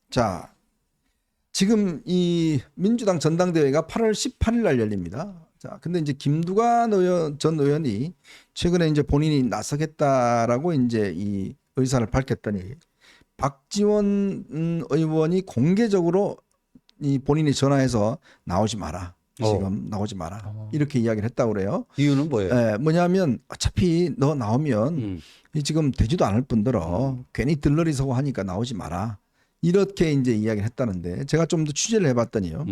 자, 지금 이 민주당 전당대회가 8월 18일 날 열립니다. 자, 근데 이제 김두관 전 의원이 최근에 이제 본인이 나서겠다라고 이제 이 의사를 밝혔더니 박지원 의원이 공개적으로 이 본인이 전화해서 나오지 마라. 지금 나오지 마라. 이렇게 이야기를 했다고 그래요. 이유는 뭐예요? 뭐냐면 어차피 너 나오면 이 지금 되지도 않을 뿐더러 괜히 들러리 서고 하니까 나오지 마라. 이렇게 이제 이야기를 했다는데 제가 좀 더 취재를 해봤더니요.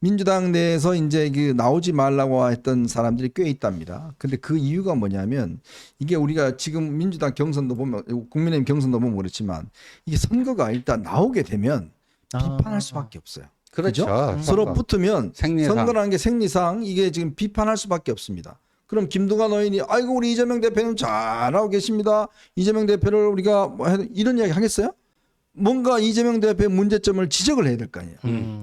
민주당 내에서 이제 그 나오지 말라고 했던 사람들이 꽤 있답니다. 근데 그 이유가 뭐냐면 이게 우리가 지금 민주당 경선도 보면 국민의힘 경선도 보면 그렇지만 이게 선거가 일단 나오게 되면 비판할 수밖에 없어요. 그렇죠. 서로 붙으면 생리상. 선거라는 게 생리상 이게 지금 비판할 수밖에 없습니다. 그럼 김두관 의원이 아이고 우리 이재명 대표는 잘하고 계십니다. 이재명 대표를 우리가 뭐 이런 이야기 하겠어요? 뭔가 이재명 대표의 문제점을 지적을 해야 될 거 아니에요.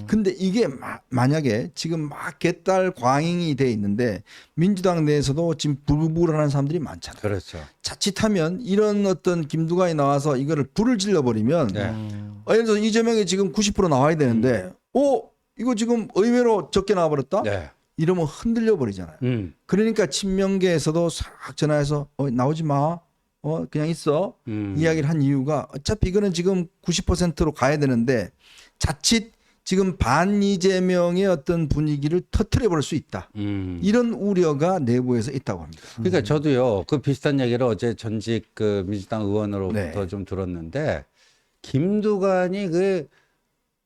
근데 이게 만약에 지금 막 개딸 과잉이 돼 있는데 민주당 내에서도 지금 불불하는 사람들이 많잖아요. 그렇죠. 자칫하면 이런 어떤 김두관이 나와서 이거를 불을 질러버리면 예를 들어서 이재명이 지금 90% 나와야 되는데 이거 지금 의외로 적게 나와버렸다? 네. 이러면 흔들려 버리잖아요. 그러니까 친명계에서도 싹 전화해서 나오지 마. 그냥 있어. 이야기를 한 이유가 어차피 이거는 지금 90%로 가야 되는데 자칫 지금 반 이재명의 어떤 분위기를 터트려 버릴 수 있다. 이런 우려가 내부에서 있다고 합니다. 그러니까 저도요 그 비슷한 얘기를 어제 전직 그 민주당 의원으로부터 좀 들었는데 김두관이 그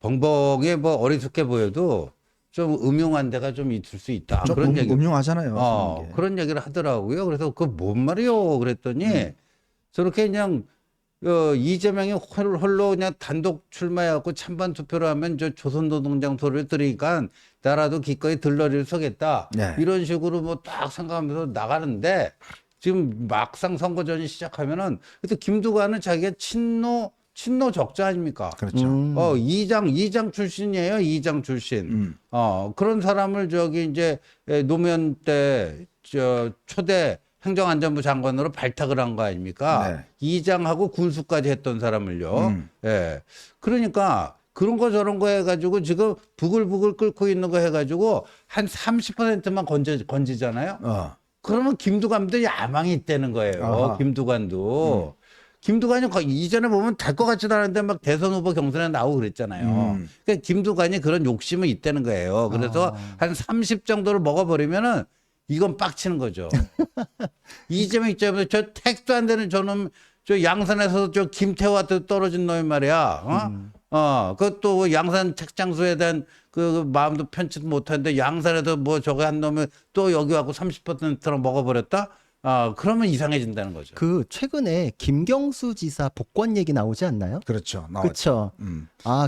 벙벙에 뭐 어리숙해 보여도 좀 음흉한 데가 좀 있을 수 있다. 좀 그런 얘기. 음흉하잖아요. 그런 얘기를 하더라고요. 그래서 그 뭔 말이요? 그랬더니 저렇게 그냥 이재명이 홀로 그냥 단독 출마해갖고 찬반 투표를 하면 저 조선노동장 소리를 들으니까 나라도 기꺼이 들러리를 서겠다. 네. 이런 식으로 뭐 딱 생각하면서 나가는데 지금 막상 선거전이 시작하면은 그래서 김두관은 자기가 친노 적자 아닙니까? 그렇죠. 이장 출신이에요. 이장 출신. 그런 사람을 저기 이제 노무현 때 초대 행정안전부 장관으로 발탁을 한 거 아닙니까? 네. 이장하고 군수까지 했던 사람을요. 예. 그러니까 그런 거 저런 거 해가지고 지금 부글부글 끓고 있는 거 해가지고 한 30%만 건지잖아요. 그러면 김두관도 야망이 있다는 거예요. 김두관도. 김두관이 이전에 보면 될 것 같지도 않은데 막 대선 후보 경선에 나오고 그랬잖아요. 그러니까 김두관이 그런 욕심은 있다는 거예요. 그래서 한 30 정도를 먹어버리면은 이건 빡치는 거죠. 이재명 입장에서 저 택도 안 되는 저놈 저 양산에서 저 김태호한테 떨어진 놈이 말이야. 그것도 양산 책장수에 대한 그 마음도 편치도 못하는데 양산에서 뭐 저거 한 놈을 또 여기 와고 30%로 먹어버렸다? 그러면 이상해진다는 거죠. 그 최근에 김경수 지사 복권 얘기 나오지 않나요? 그렇죠. 그렇죠.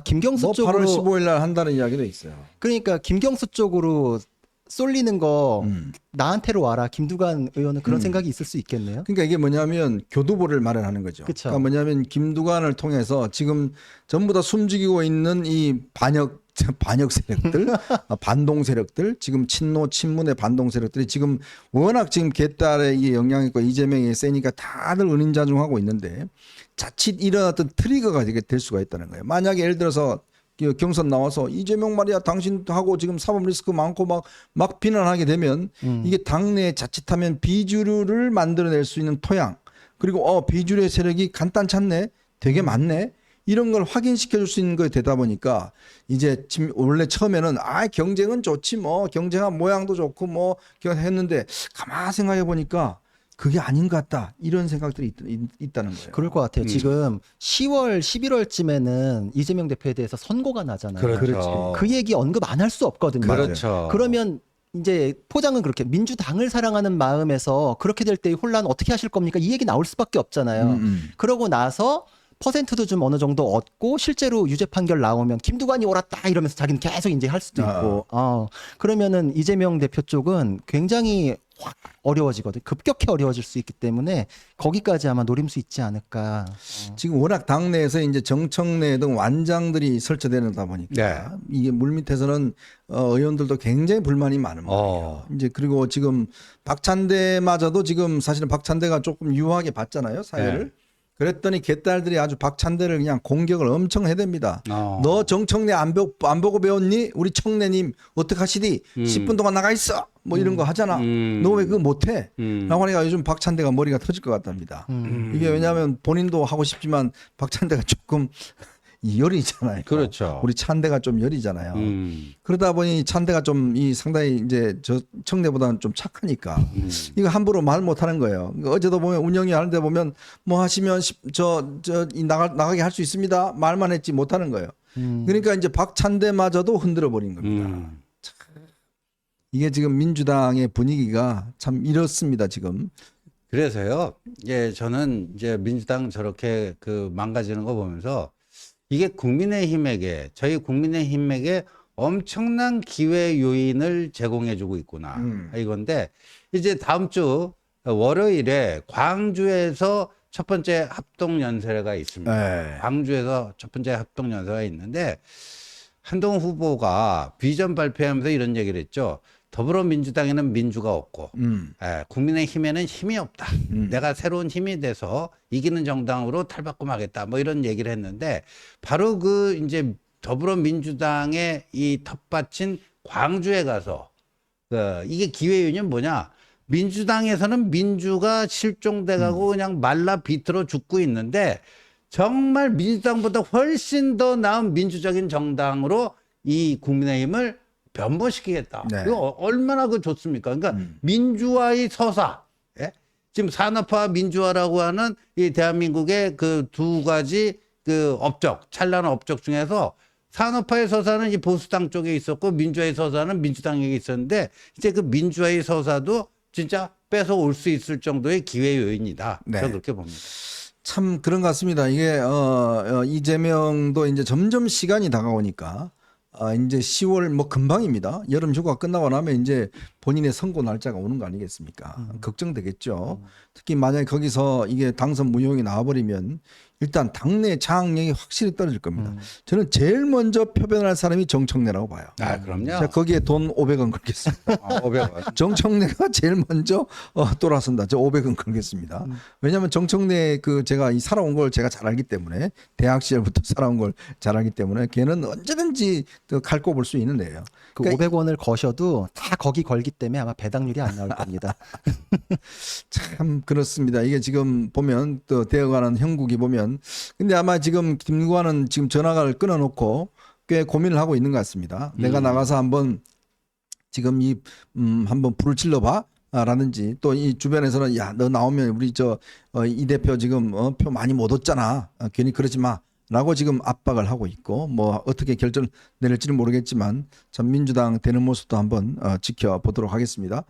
김경수 뭐 쪽으로 8월 15일 날 한다는 이야기도 있어요. 그러니까 김경수 쪽으로 쏠리는 거 나한테로 와라. 김두관 의원은 그런 생각이 있을 수 있겠네요. 그러니까 이게 뭐냐면 교두보를 마련하는 거죠. 그쵸. 그러니까 뭐냐면 김두관을 통해서 지금 전부 다 숨죽이고 있는 이 반역 세력들, 반동 세력들, 지금 친문의 반동 세력들이 지금 워낙 지금 개딸의 이 영향이 있고 이재명이 세니까 다들 은인자중하고 있는데 자칫 이런 어떤 트리거가 될 수가 있다는 거예요. 만약에 예를 들어서 경선 나와서 이재명 말이야 당신하고 지금 사법 리스크 많고 막 비난하게 되면 이게 당내에 자칫하면 비주류를 만들어낼 수 있는 토양 그리고 비주류의 세력이 간단찮네 되게 많네 이런 걸 확인시켜 줄 수 있는 거에 되다 보니까 이제 지금 원래 처음에는 경쟁은 좋지 뭐 경쟁한 모양도 좋고 뭐 했는데 가만 생각해 보니까 그게 아닌 것 같다 이런 생각들이 있다는 거예요. 그럴 것 같아요. 지금 10월, 11월쯤에는 이재명 대표에 대해서 선고가 나잖아요. 그렇죠. 그 얘기 언급 안 할 수 없거든요. 그렇죠. 그러면 이제 포장은 그렇게 민주당을 사랑하는 마음에서 그렇게 될 때 혼란 어떻게 하실 겁니까? 이 얘기 나올 수밖에 없잖아요. 그러고 나서 퍼센트도 좀 어느 정도 얻고 실제로 유죄 판결 나오면 김두관이 옳았다 이러면서 자기는 계속 이제 할 수도 있고 그러면은 이재명 대표 쪽은 굉장히 확 어려워지거든. 급격히 어려워질 수 있기 때문에 거기까지 아마 노릴 수 있지 않을까. 지금 워낙 당내에서 이제 정청래 등 완장들이 설치되다 보니까 이게 물밑에서는 의원들도 굉장히 불만이 많은 거예요. 이제 그리고 지금 박찬대마저도 지금 사실은 박찬대가 조금 유하게 봤잖아요 사회를. 그랬더니 개딸들이 아주 박찬대를 그냥 공격을 엄청 해댑니다. 어. 너 정청래 안 보고 배웠니? 우리 청래님 어떡하시디? 10분 동안 나가 있어. 뭐 이런 거 하잖아. 너 왜 그거 못해? 라고 하니까 요즘 박찬대가 머리가 터질 것 같답니다. 이게 왜냐하면 본인도 하고 싶지만 박찬대가 조금 열이잖아요. 그렇죠. 우리 찬대가 좀 열이잖아요. 그러다 보니 찬대가 좀 이 상당히 이제 저 청래보다는 좀 착하니까 이거 함부로 말 못하는 거예요. 어제도 보면 운영이 하는데 보면 뭐 하시면 나가게 할 수 있습니다. 말만 했지 못하는 거예요. 그러니까 이제 박찬대마저도 흔들어 버린 겁니다. 이게 지금 민주당의 분위기가 참 이렇습니다. 지금. 그래서요. 예, 저는 이제 민주당 저렇게 그 망가지는 거 보면서 이게 저희 국민의힘에게 엄청난 기회 요인을 제공해주고 있구나. 이건데 이제 다음 주 월요일에 광주에서 첫 번째 합동연설회가 있습니다. 네. 광주에서 첫 번째 합동연설회가 있는데 한동훈 후보가 비전 발표하면서 이런 얘기를 했죠. 더불어민주당에는 민주가 없고 국민의힘에는 힘이 없다. 내가 새로운 힘이 돼서 이기는 정당으로 탈바꿈하겠다. 뭐 이런 얘기를 했는데 바로 그 이제 더불어민주당의 이 텃밭인 광주에 가서 이게 기회 요인은 뭐냐? 민주당에서는 민주가 실종돼가고 그냥 말라 비틀어 죽고 있는데 정말 민주당보다 훨씬 더 나은 민주적인 정당으로 이 국민의힘을 변모시키겠다. 네. 이거 얼마나 그 좋습니까? 그러니까 민주화의 서사, 예? 지금 산업화 민주화라고 하는 이 대한민국의 그 두 가지 그 찬란한 업적 중에서 산업화의 서사는 이 보수당 쪽에 있었고 민주화의 서사는 민주당에게 있었는데 이제 그 민주화의 서사도 진짜 뺏어올 수 있을 정도의 기회 요인이다. 네. 저는 그렇게 봅니다. 참 그런 것 같습니다. 이게 이재명도 이제 점점 시간이 다가오니까 이제 10월 뭐 금방입니다. 여름 휴가 끝나고 나면 이제 본인의 선고 날짜가 오는 거 아니겠습니까? 걱정되겠죠. 특히 만약에 거기서 이게 당선 무효이 나와버리면 일단 당내 장악력이 확실히 떨어질 겁니다. 저는 제일 먼저 표변할 사람이 정청래라고 봐요. 아, 그럼요. 자, 거기에 돈 500원 걸겠습니다. 500원. 정청래가 제일 먼저 돌아선다. 저 500원 걸겠습니다. 왜냐하면 정청래 제가 살아온 걸 제가 잘 알기 때문에 대학 시절부터 살아온 걸 잘 알기 때문에 걔는 언제든지 칼 꼽을 수 있는 애예요. 그 그러니까 500원을 거셔도 다 거기 걸기 때문에 아마 배당률이 안 나올 겁니다. 참 그렇습니다. 이게 지금 보면 또 되어가는 형국이 보면 근데 아마 지금 김구한은 지금 전화를 끊어놓고 꽤 고민을 하고 있는 것 같습니다. 내가 나가서 한번 지금 한번 불을 질러봐. 라든지 또 이 주변에서는 야, 너 나오면 우리 이 대표 지금 표 많이 못 얻잖아. 괜히 그러지 마. 라고 지금 압박을 하고 있고 뭐 어떻게 결정 내릴지는 모르겠지만 참 민주당 되는 모습도 한번 지켜보도록 하겠습니다.